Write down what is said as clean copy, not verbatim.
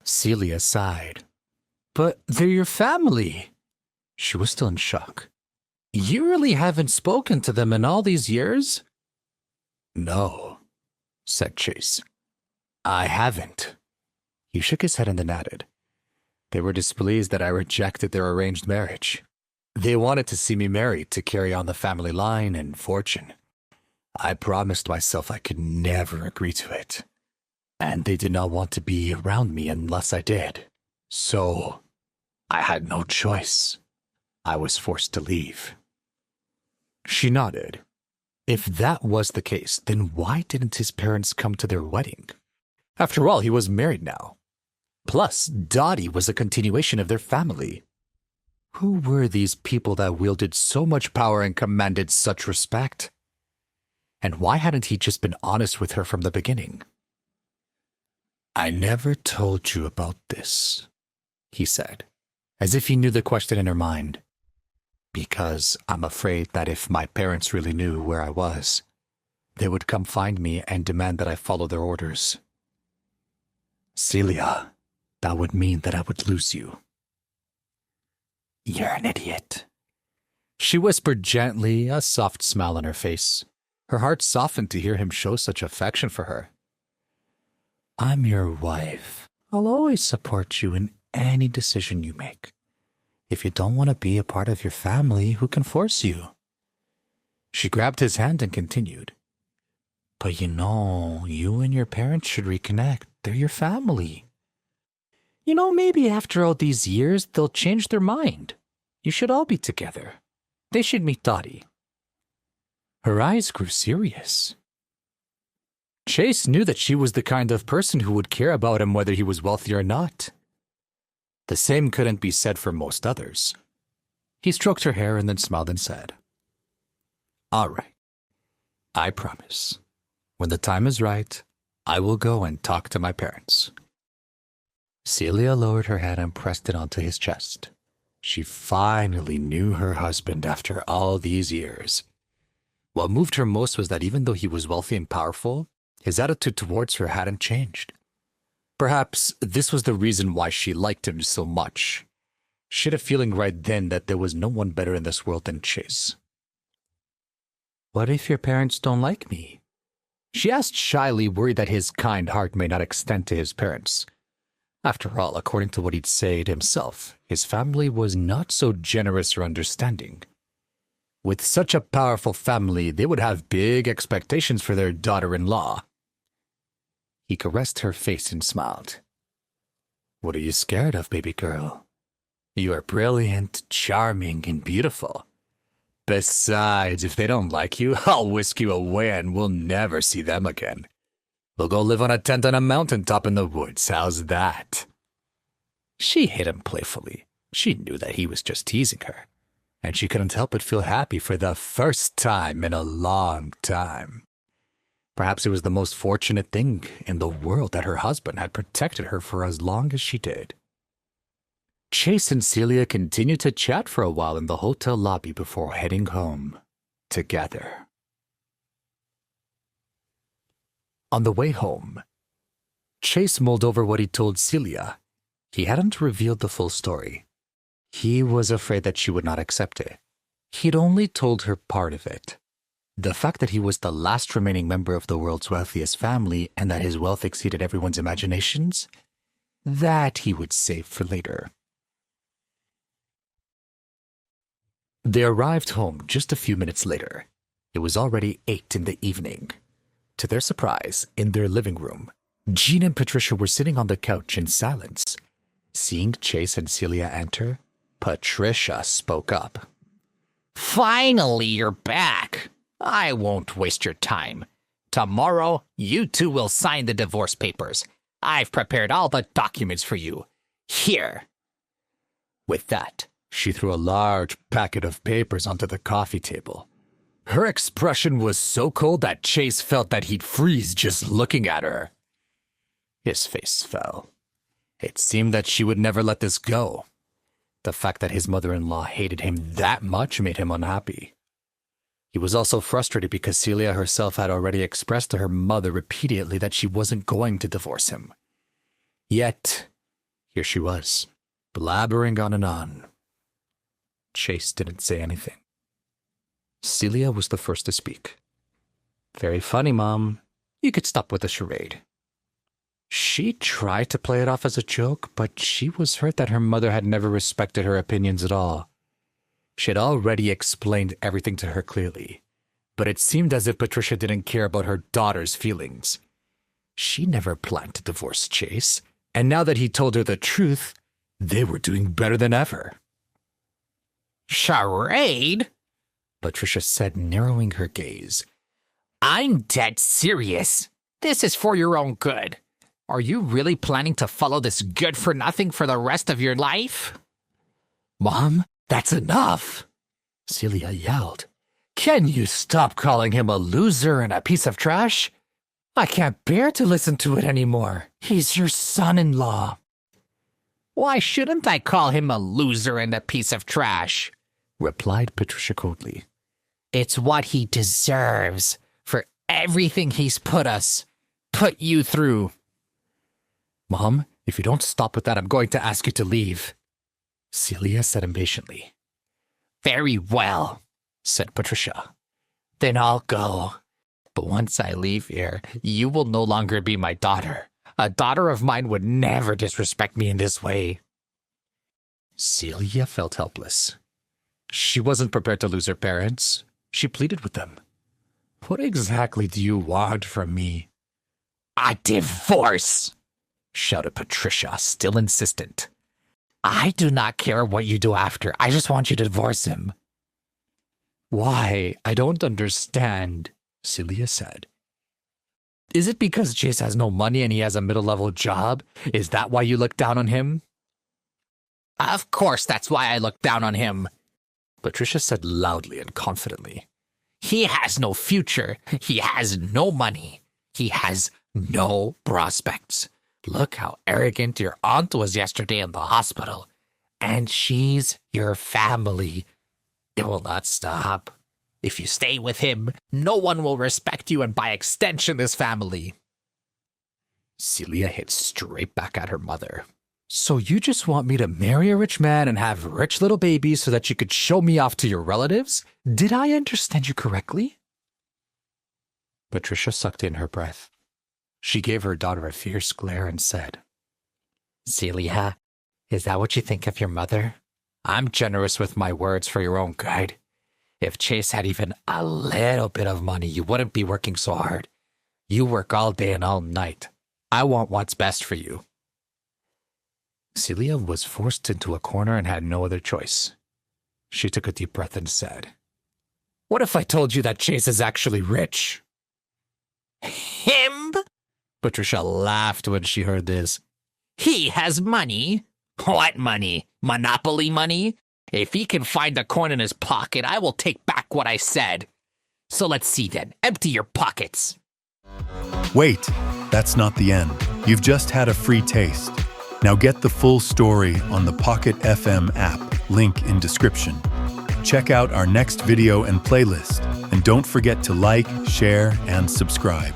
Celia sighed. But they're your family. She was still in shock. You really haven't spoken to them in all these years? No, said Chase. I haven't. He shook his head and then added. They were displeased that I rejected their arranged marriage. They wanted to see me married to carry on the family line and fortune. I promised myself I could never agree to it. And they did not want to be around me unless I did. So, I had no choice. I was forced to leave. She nodded. If that was the case, then why didn't his parents come to their wedding? After all, he was married now. Plus, Dottie was a continuation of their family. Who were these people that wielded so much power and commanded such respect? And why hadn't he just been honest with her from the beginning? I never told you about this, he said, as if he knew the question in her mind. Because I'm afraid that if my parents really knew where I was, they would come find me and demand that I follow their orders. Celia, that would mean that I would lose you. You're an idiot, she whispered gently, a soft smile on her face. Her heart softened to hear him show such affection for her. I'm your wife. I'll always support you in any decision you make. If you don't want to be a part of your family, who can force you? She grabbed his hand and continued. But you know, you and your parents should reconnect. They're your family. You know, maybe after all these years, they'll change their mind. You should all be together. They should meet Dottie. Her eyes grew serious. Chase knew that she was the kind of person who would care about him whether he was wealthy or not. The same couldn't be said for most others. He stroked her hair and then smiled and said, All right. I promise. When the time is right, I will go and talk to my parents. Celia lowered her head and pressed it onto his chest. She finally knew her husband after all these years. What moved her most was that even though he was wealthy and powerful, his attitude towards her hadn't changed. Perhaps this was the reason why she liked him so much. She had a feeling right then that there was no one better in this world than Chase. What if your parents don't like me? She asked shyly, worried that his kind heart may not extend to his parents. After all, according to what he'd said himself, his family was not so generous or understanding. With such a powerful family, they would have big expectations for their daughter-in-law. He caressed her face and smiled. What are you scared of, baby girl? You are brilliant, charming, and beautiful. Besides, if they don't like you, I'll whisk you away and we'll never see them again. We'll go live on a tent on a mountaintop in the woods. How's that? She hit him playfully. She knew that he was just teasing her, and she couldn't help but feel happy for the first time in a long time. Perhaps it was the most fortunate thing in the world that her husband had protected her for as long as she did. Chase and Celia continued to chat for a while in the hotel lobby before heading home together. On the way home, Chase mulled over what he told Celia. He hadn't revealed the full story. He was afraid that she would not accept it. He'd only told her part of it. The fact that he was the last remaining member of the world's wealthiest family and that his wealth exceeded everyone's imaginations, that he would save for later. They arrived home just a few minutes later. It was already 8 in the evening. To their surprise, in their living room, Jean and Patricia were sitting on the couch in silence. Seeing Chase and Celia enter, Patricia spoke up. Finally, you're back. I won't waste your time. Tomorrow, you two will sign the divorce papers. I've prepared all the documents for you. Here. With that, she threw a large packet of papers onto the coffee table. Her expression was so cold that Chase felt that he'd freeze just looking at her. His face fell. It seemed that she would never let this go. The fact that his mother-in-law hated him that much made him unhappy. He was also frustrated because Celia herself had already expressed to her mother repeatedly that she wasn't going to divorce him. Yet, Here she was, blabbering on and on. Chase didn't say anything. Celia was the first to speak. Very funny, Mom. You could stop with the charade. She tried to play it off as a joke, but she was hurt that her mother had never respected her opinions at all. She had already explained everything to her clearly, but it seemed as if Patricia didn't care about her daughter's feelings. She never planned to divorce Chase, and now that he told her the truth, they were doing better than ever. Charade? Patricia said, narrowing her gaze. I'm dead serious. This is for your own good. Are you really planning to follow this good-for-nothing for the rest of your life? Mom, that's enough! Celia yelled. Can you stop calling him a loser and a piece of trash? I can't bear to listen to it anymore. He's your son-in-law. Why shouldn't I call him a loser and a piece of trash? Replied Patricia coldly. It's what he deserves for everything he's put you through. Mom, if you don't stop with that, I'm going to ask you to leave, Celia said impatiently. Very well, said Patricia. Then I'll go. But once I leave here, you will no longer be my daughter. A daughter of mine would never disrespect me in this way. Celia felt helpless. She wasn't prepared to lose her parents. She pleaded with them. What exactly do you want from me? A divorce! Shouted Patricia, still insistent. I do not care what you do after. I just want you to divorce him. Why? I don't understand, Celia said. Is it because Chase has no money and he has a middle-level job? Is that why you look down on him? Of course that's why I look down on him, Patricia said loudly and confidently. He has no future. He has no money. He has no prospects. Look how arrogant your aunt was yesterday in the hospital. And she's your family. It will not stop. If you stay with him, no one will respect you and by extension this family. Celia hit straight back at her mother. So you just want me to marry a rich man and have rich little babies so that you could show me off to your relatives? Did I understand you correctly? Patricia sucked in her breath. She gave her daughter a fierce glare and said, Celia, is that what you think of your mother? I'm generous with my words for your own good. If Chase had even a little bit of money, you wouldn't be working so hard. You work all day and all night. I want what's best for you. Celia was forced into a corner and had no other choice. She took a deep breath and said, What if I told you that Chase is actually rich? Him? Patricia laughed when she heard this. He has money. What money? Monopoly money? If he can find a coin in his pocket, I will take back what I said. So let's see then. Empty your pockets. Wait, that's not the end. You've just had a free taste. Now get the full story on the Pocket FM app, link in description. Check out our next video and playlist, and don't forget to like, share, and subscribe.